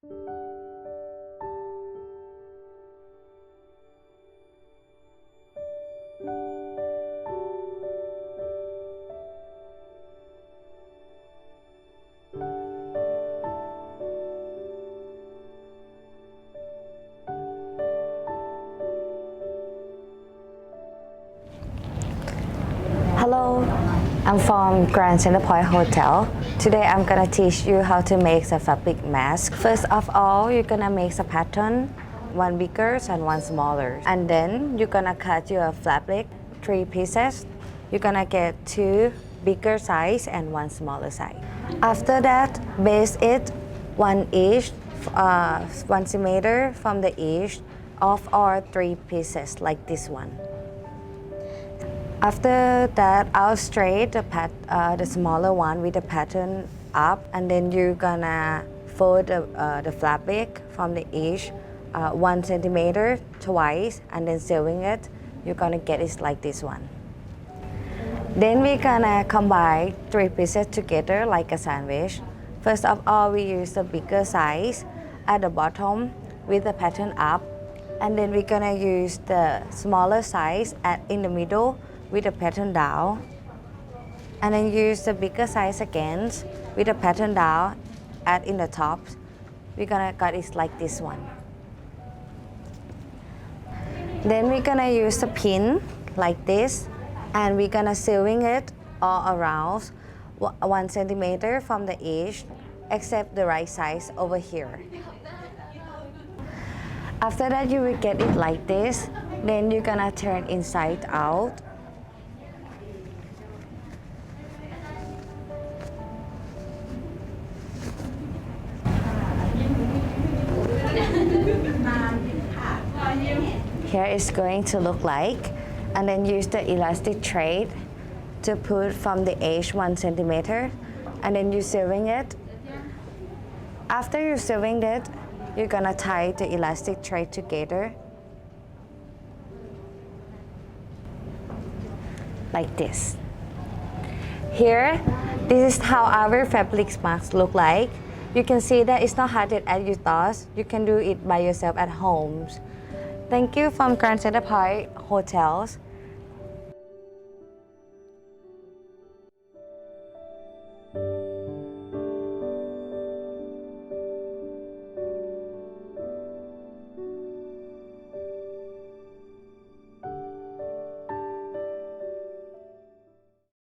Hello, I'm from Grande Centre Point Hotel. Today I'm gonna teach you how to make a fabric mask. First of all, you're gonna make a pattern, one bigger and one smaller. And then you're gonna cut your fabric, 3 pieces. You're gonna get 2 bigger size and 1 smaller size. After that, base it 1 each, 1 centimeter from the edge of our 3 pieces like this one. After that, I'll straight the smaller one with the pattern up, and then you're gonna fold the fabric from the edge 1 centimeter twice, and then sewing it. You're gonna get it like this one. Then we're gonna combine 3 pieces together like a sandwich. First of all, we use the bigger size at the bottom with the pattern up, and then we're gonna use the smaller size in the middle with the pattern down, and then use the bigger size again with the pattern down in the top. We're gonna cut it like this one. Then we're gonna use the pin like this, and we're gonna sewing it all around 1 centimeter from the edge, except the right size over here. After that, you will get it like this. Then you're gonna turn inside out. Here it's going to look like, and then use the elastic thread to put from the edge 1 centimeter, and then you're sewing it. After you're sewing it, you're gonna tie the elastic thread together like this. Here, this is how our fabric mask look like. You can see that it's not hard as you thought. You can do it by yourself at home. Thank you from Grande Centre Point Hotels.